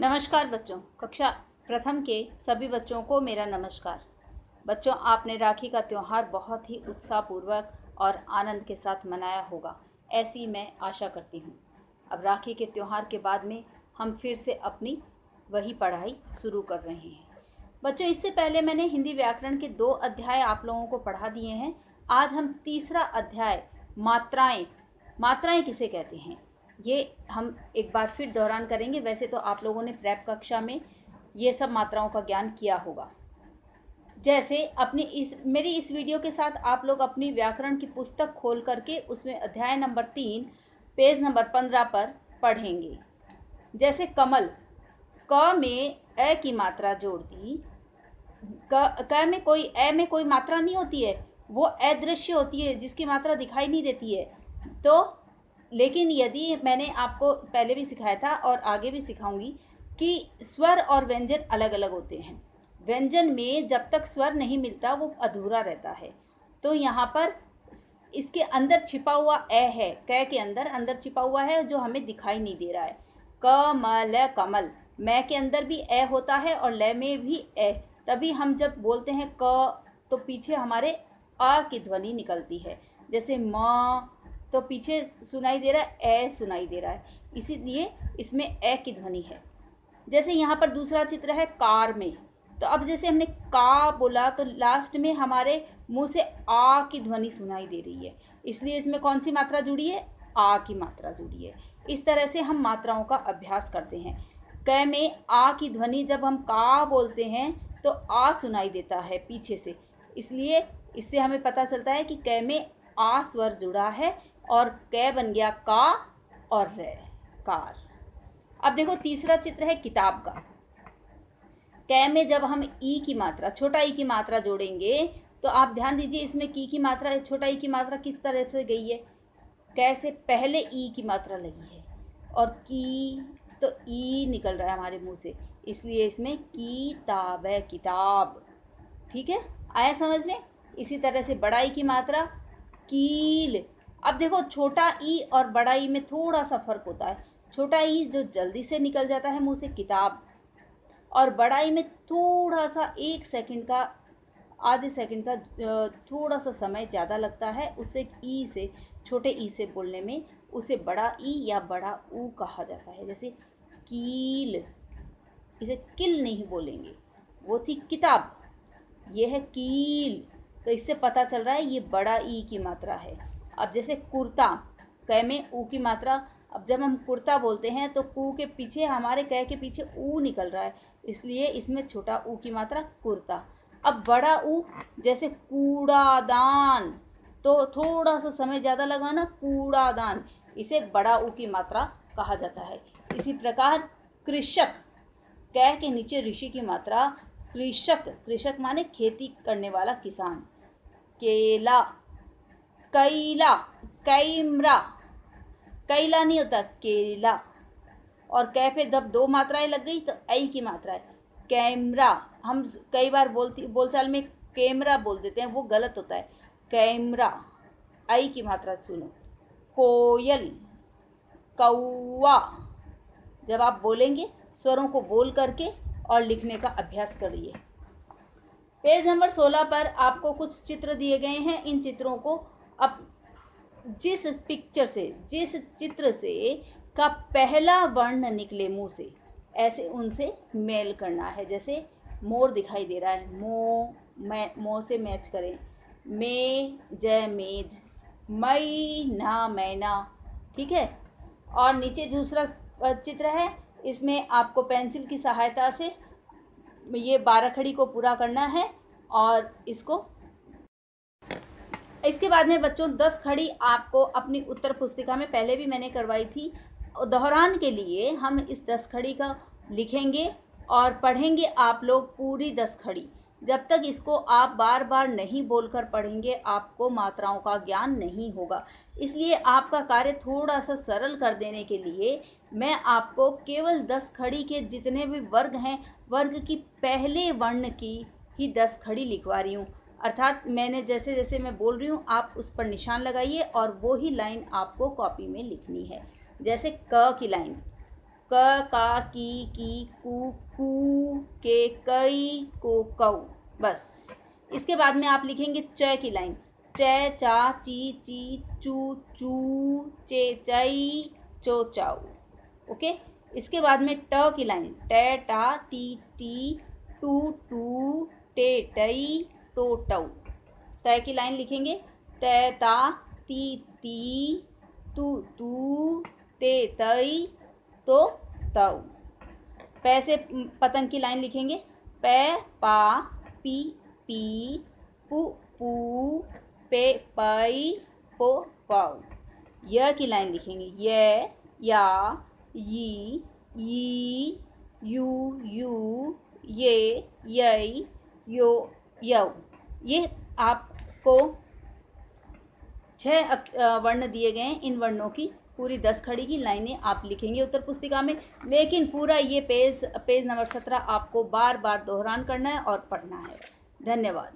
नमस्कार बच्चों। कक्षा प्रथम के सभी बच्चों को मेरा नमस्कार। बच्चों, आपने राखी का त्यौहार बहुत ही उत्साहपूर्वक और आनंद के साथ मनाया होगा, ऐसी मैं आशा करती हूँ। अब राखी के त्यौहार के बाद में हम फिर से अपनी वही पढ़ाई शुरू कर रहे हैं। बच्चों, इससे पहले मैंने हिंदी व्याकरण के 2 अध्याय आप लोगों को पढ़ा दिए हैं। आज हम तीसरा अध्याय मात्राएं किसे कहते हैं, ये हम एक बार फिर दोहरान करेंगे। वैसे तो आप लोगों ने प्रेप कक्षा में ये सब मात्राओं का ज्ञान किया होगा। जैसे मेरी इस वीडियो के साथ आप लोग अपनी व्याकरण की पुस्तक खोल करके उसमें अध्याय नंबर 3 पेज नंबर 15 पर पढ़ेंगे। जैसे कमल, क में ए की मात्रा जोड़ दी। क में कोई ए में कोई मात्रा नहीं होती है, वो अदृश्य होती है, जिसकी मात्रा दिखाई नहीं देती है। तो लेकिन यदि मैंने आपको पहले भी सिखाया था और आगे भी सिखाऊंगी कि स्वर और व्यंजन अलग अलग होते हैं। व्यंजन में जब तक स्वर नहीं मिलता वो अधूरा रहता है। तो यहाँ पर इसके अंदर छिपा हुआ ए है, क के अंदर छिपा हुआ है जो हमें दिखाई नहीं दे रहा है। कमल, कमल, मैं के अंदर भी ए होता है और ल में भी ए। तभी हम जब बोलते हैं क तो पीछे हमारे आ की ध्वनि निकलती है। जैसे म तो पीछे सुनाई दे रहा है, ए सुनाई दे रहा है, इसीलिए इसमें ए की ध्वनि है। जैसे यहाँ पर दूसरा चित्र है कार में। तो अब जैसे हमने का बोला तो लास्ट में हमारे मुंह से आ की ध्वनि सुनाई दे रही है, इसलिए इसमें कौन सी मात्रा जुड़ी है? आ की मात्रा जुड़ी है। इस तरह से हम मात्राओं का अभ्यास करते हैं। क में आ की ध्वनि जब हम का बोलते हैं तो आ सुनाई देता है पीछे से, इसलिए इससे हमें पता चलता है कि क में आ स्वर जुड़ा है और क बन गया का और रे, कार। अब देखो तीसरा चित्र है किताब का। क में जब हम ई की मात्रा, छोटा ई की मात्रा जोड़ेंगे तो आप ध्यान दीजिए इसमें की मात्रा, छोटा ई की मात्रा किस तरह से गई है। क से पहले ई की मात्रा लगी है और की तो ई निकल रहा है हमारे मुंह से, इसलिए इसमें किताब है, किताब। ठीक है, आया समझ में। इसी तरह से बड़ा ई की मात्रा कील। अब देखो छोटा ई और बड़ा ई में थोड़ा सा फर्क होता है। छोटा ई जो जल्दी से निकल जाता है मुंह से, किताब, और बड़ा ई में थोड़ा सा 1 सेकंड का, आधे सेकंड का थोड़ा सा समय ज़्यादा लगता है। उससे ई से, छोटे ई से बोलने में उसे बड़ा ई या बड़ा ऊ कहा जाता है। जैसे कील, इसे किल नहीं बोलेंगे, वो थी किताब, ये है कील। तो इससे पता चल रहा है ये बड़ा ई की मात्रा है। अब जैसे कुर्ता, क में ऊ की मात्रा, अब जब हम कुर्ता बोलते हैं तो कू के पीछे, हमारे क के पीछे ऊ निकल रहा है, इसलिए इसमें छोटा ऊ की मात्रा कुर्ता। अब बड़ा ऊ, जैसे कूड़ादान, तो थोड़ा सा समय ज़्यादा लगा ना, कूड़ादान, इसे बड़ा ऊ की मात्रा कहा जाता है। इसी प्रकार कृषक, क के नीचे ऋषि की मात्रा, कृषक, कृषक माने खेती करने वाला किसान। केला, कैला, कैमरा, कैला नहीं होता, केला। और कै पे जब 2 मात्राएं लग गई तो ऐ की मात्रा है, कैमरा। हम कई बार बोलचाल में कैमरा बोल देते हैं, वो गलत होता है, कैमरा, ऐ की मात्रा सुनो। कोयल, कौवा। जब आप बोलेंगे स्वरों को बोल करके और लिखने का अभ्यास करिए। पेज नंबर 16 पर आपको कुछ चित्र दिए गए हैं। इन चित्रों को अब जिस चित्र से का पहला वर्ण निकले मुंह से, ऐसे उनसे मेल करना है। जैसे मोर दिखाई दे रहा है, मो से मैच करें। मे, जय, मेज। मई, ना, मैना। ठीक है। और नीचे दूसरा चित्र है, इसमें आपको पेंसिल की सहायता से ये 12 खड़ी को पूरा करना है और इसके बाद में बच्चों 10 खड़ी आपको अपनी उत्तर पुस्तिका में पहले भी मैंने करवाई थी। दोहरान के लिए हम इस 10 खड़ी का लिखेंगे और पढ़ेंगे आप लोग पूरी 10 खड़ी। जब तक इसको आप बार बार नहीं बोलकर पढ़ेंगे आपको मात्राओं का ज्ञान नहीं होगा। इसलिए आपका कार्य थोड़ा सा सरल कर देने के लिए मैं आपको केवल 10 खड़ी के जितने भी वर्ग हैं, वर्ग की पहले वर्ण की ही 10 खड़ी लिखवा रही हूँ। अर्थात मैंने जैसे जैसे मैं बोल रही हूँ आप उस पर निशान लगाइए और वो ही लाइन आपको कॉपी में लिखनी है। जैसे क की लाइन, क का की कू कू के कई को कऊ। बस इसके बाद में आप लिखेंगे च की लाइन, च चा ची चू चू चे चई चो चाऊ। ओके। इसके बाद में ट की लाइन, ट टा टी टू टू टे टई टो टऊ। त की लाइन लिखेंगे, त ता ती तू ते तई तो तऊ। पै से पतंग की लाइन लिखेंगे, पै पा पी पू पे पई पो पाऊ। य की लाइन लिखेंगे, या यी यू ये यई यो यऊ। ये आपको 6 वर्ण दिए गए हैं। इन वर्णों की पूरी 10 खड़ी की लाइनें आप लिखेंगे उत्तर पुस्तिका में, लेकिन पूरा ये पेज नंबर 17 आपको बार बार दोहरान करना है और पढ़ना है। धन्यवाद।